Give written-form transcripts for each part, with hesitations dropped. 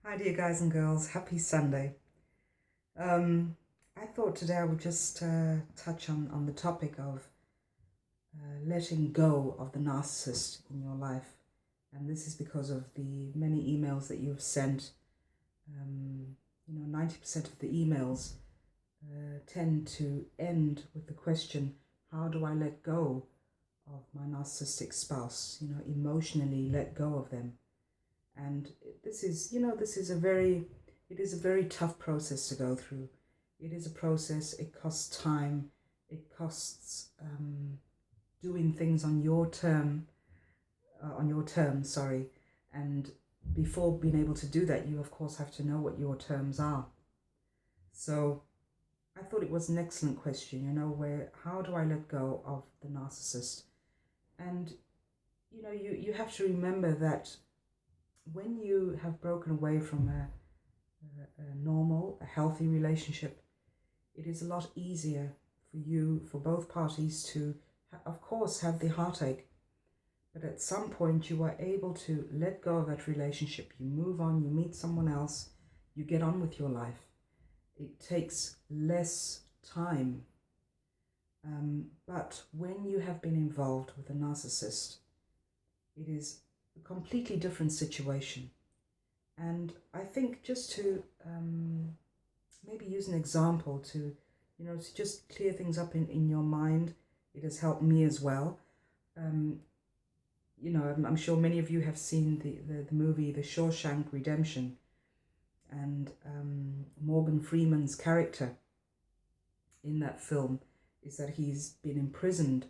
Hi, dear guys and girls. Happy Sunday. I thought today I would just touch on the topic of letting go of the narcissist in your life. And this is because of the many emails that you've sent. 90% of the emails tend to end with the question, how do I let go of my narcissistic spouse? Emotionally let go of them. And it is a very tough process to go through. It is a process. It costs time. It costs doing things on your terms. Sorry. And before being able to do that, you of course have to know what your terms are. So I thought it was an excellent question. How do I let go of the narcissist? And you have to remember that when you have broken away from a normal, a healthy relationship, it is a lot easier for both parties to, of course, have the heartache. But at some point, you are able to let go of that relationship. You move on, you meet someone else, you get on with your life. It takes less time. But when you have been involved with a narcissist, it is a completely different situation. And I think just to maybe use an example to just clear things up in your mind, it has helped me as well. I'm sure many of you have seen the movie The Shawshank Redemption, and Morgan Freeman's character in that film is that he's been imprisoned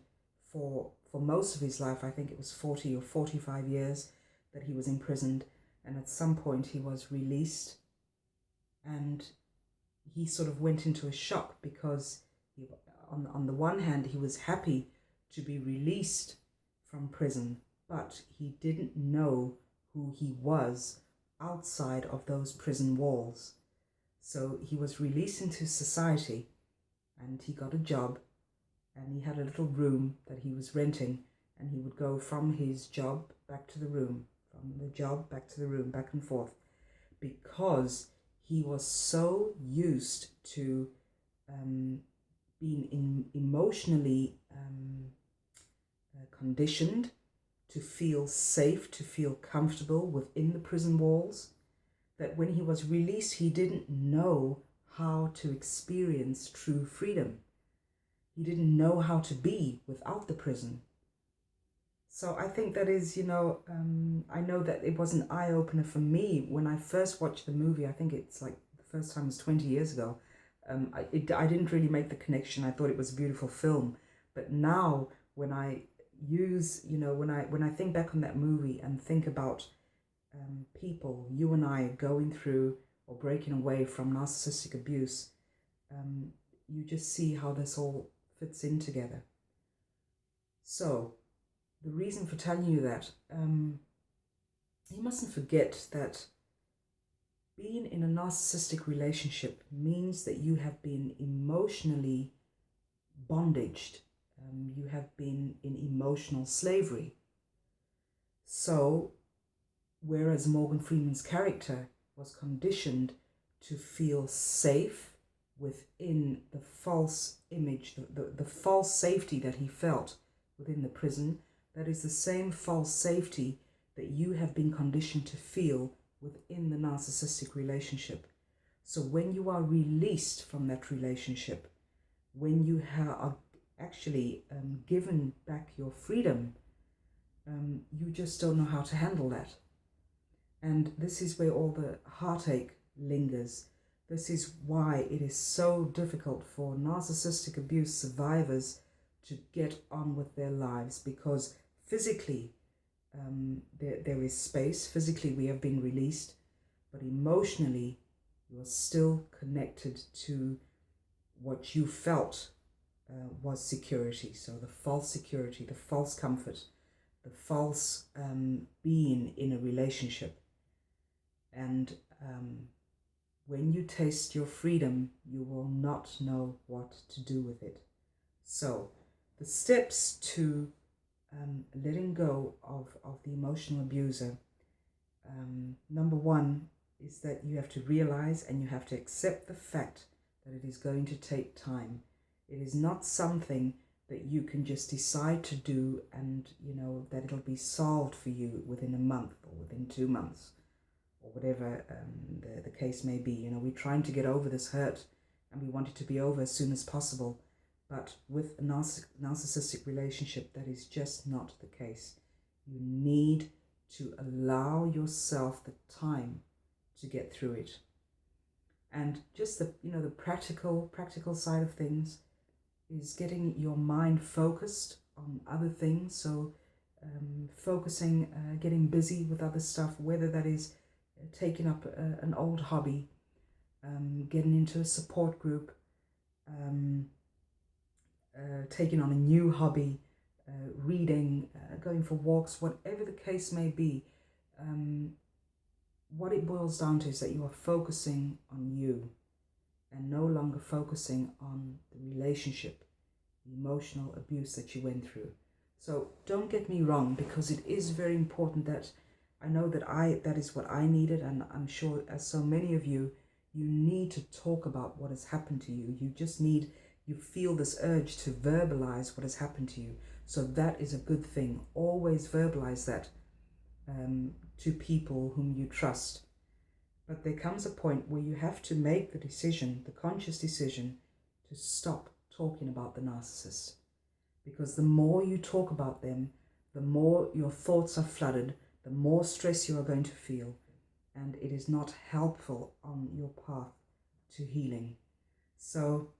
for most of his life. I think it was 40 or 45 years that he was imprisoned, and at some point he was released, and he sort of went into a shock because on the one hand he was happy to be released from prison, but he didn't know who he was outside of those prison walls. So he was released into society, and he got a job, and he had a little room that he was renting, and he would go from his job back to the room, from the job back to the room, back and forth, because he was so used to being emotionally conditioned to feel safe, to feel comfortable within the prison walls, that when he was released, he didn't know how to experience true freedom. He didn't know how to be without the prison. So I think that is, I know that it was an eye-opener for me when I first watched the movie. I think it's like the first time was 20 years ago. I didn't really make the connection. I thought it was a beautiful film. But now when I when I think back on that movie and think about people, you and I, going through or breaking away from narcissistic abuse, you just see how this all fits in together. So the reason for telling you that, you mustn't forget that being in a narcissistic relationship means that you have been emotionally bondaged. You have been in emotional slavery. So, whereas Morgan Freeman's character was conditioned to feel safe within the false image, the false safety that he felt within the prison, that is the same false safety that you have been conditioned to feel within the narcissistic relationship. So when you are released from that relationship, when you are actually given back your freedom, you just don't know how to handle that. And this is where all the heartache lingers. This is why it is so difficult for narcissistic abuse survivors to get on with their lives, because physically there is space. Physically we have been released, but emotionally you are still connected to what you felt was security. So the false security, the false comfort, the false being in a relationship. And when you taste your freedom, you will not know what to do with it. So the steps to letting go of the emotional abuser, number one is that you have to realize and you have to accept the fact that it is going to take time. It is not something that you can just decide to do and, that it'll be solved for you within a month or within 2 months or whatever the case may be. We're trying to get over this hurt and we want it to be over as soon as possible. But with a narcissistic relationship, that is just not the case. You need to allow yourself the time to get through it. And just the practical side of things is getting your mind focused on other things. So focusing, getting busy with other stuff, whether that is taking up an old hobby, getting into a support group, taking on a new hobby, reading, going for walks, whatever the case may be. What it boils down to is that you are focusing on you and no longer focusing on the relationship, the emotional abuse that you went through. So don't get me wrong, because it is very important that I know that is what I needed, and I'm sure as so many of you, you need to talk about what has happened to you. You feel this urge to verbalize what has happened to you. So that is a good thing. Always verbalize that to people whom you trust. But there comes a point where you have to make the decision, the conscious decision, to stop talking about the narcissist. Because the more you talk about them, the more your thoughts are flooded, the more stress you are going to feel. And it is not helpful on your path to healing. So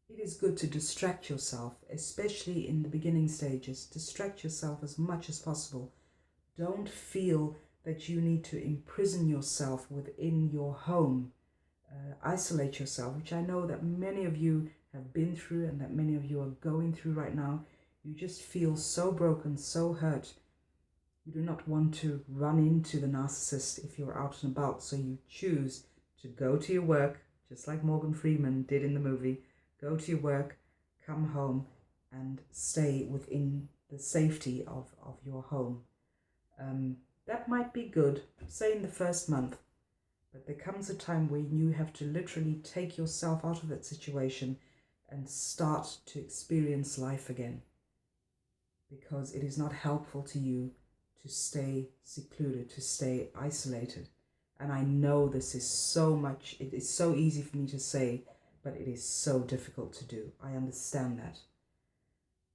it is good to distract yourself, especially in the beginning stages. Distract yourself as much as possible. Don't feel that you need to imprison yourself within your home. Isolate yourself, which I know that many of you have been through and that many of you are going through right now. You just feel so broken, so hurt. You do not want to run into the narcissist if you're out and about, so you choose to go to your work, just like Morgan Freeman did in the movie. Go to your work, come home, and stay within the safety of your home. That might be good, say in the first month, but there comes a time when you have to literally take yourself out of that situation and start to experience life again, because it is not helpful to you to stay secluded, to stay isolated. And I know this is it is so easy for me to say, but it is so difficult to do. I understand that.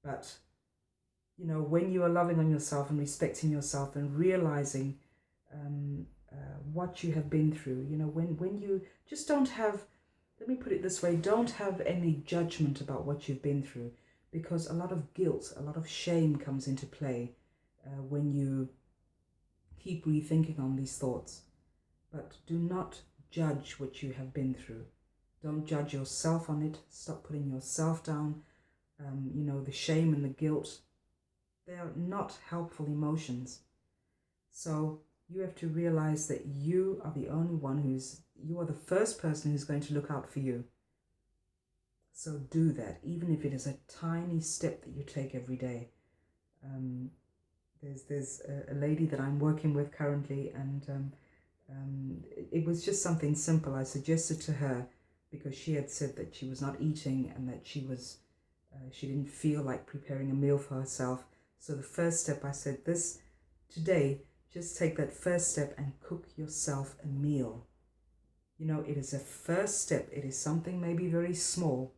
But, when you are loving on yourself and respecting yourself and realizing what you have been through, when you just don't have, let me put it this way, don't have any judgment about what you've been through, because a lot of guilt, a lot of shame comes into play when you keep rethinking on these thoughts. But do not judge what you have been through. Don't judge yourself on it. Stop putting yourself down. The shame and the guilt, they are not helpful emotions. So you have to realize that you are the only one you are the first person who's going to look out for you. So do that, even if it is a tiny step that you take every day. There's a lady that I'm working with currently, and it was just something simple. I suggested to her, because she had said that she was not eating and that she didn't feel like preparing a meal for herself. So the first step, I said, today, just take that first step and cook yourself a meal. It is a first step. It is something maybe very small,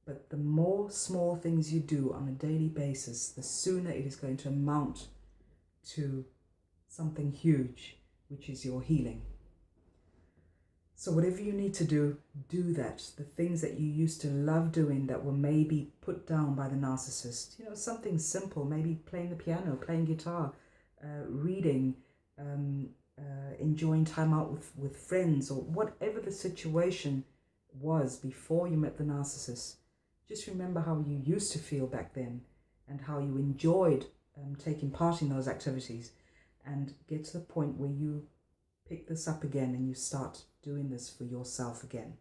but the more small things you do on a daily basis, the sooner it is going to amount to something huge, which is your healing. So whatever you need to do that. The things that you used to love doing that were maybe put down by the narcissist, something simple, maybe playing the piano, playing guitar, reading, enjoying time out with friends, or whatever the situation was before you met the narcissist. Just remember how you used to feel back then and how you enjoyed taking part in those activities, and get to the point where you pick this up again and you start doing this for yourself again.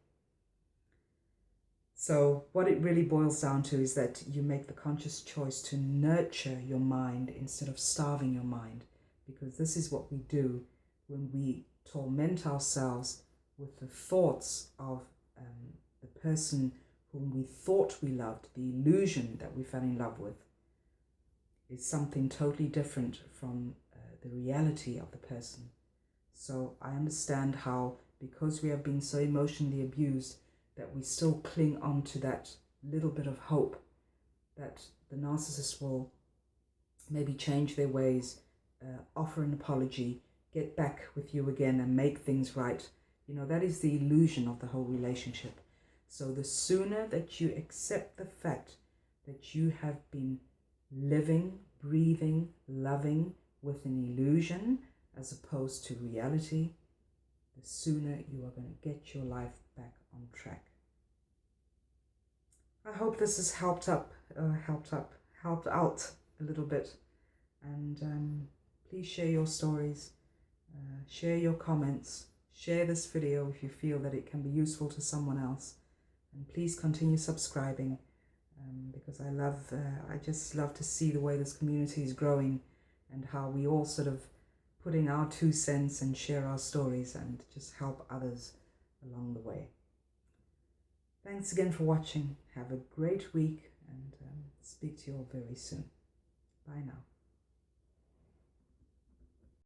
So what it really boils down to is that you make the conscious choice to nurture your mind instead of starving your mind, because this is what we do when we torment ourselves with the thoughts of the person whom we thought we loved, the illusion that we fell in love with, is something totally different from the reality of the person. So I understand how, because we have been so emotionally abused, that we still cling on to that little bit of hope that the narcissist will maybe change their ways, offer an apology, get back with you again and make things right. You know, that is the illusion of the whole relationship. So the sooner that you accept the fact that you have been living, breathing, loving with an illusion as opposed to reality, the sooner you are going to get your life back on track. I hope this has helped out a little bit. And please share your stories, share your comments, share this video if you feel that it can be useful to someone else. And please continue subscribing, because I just love to see the way this community is growing and how we all sort of put in our 2 cents and share our stories and just help others along the way. Thanks again for watching. Have a great week, and speak to you all very soon. Bye now.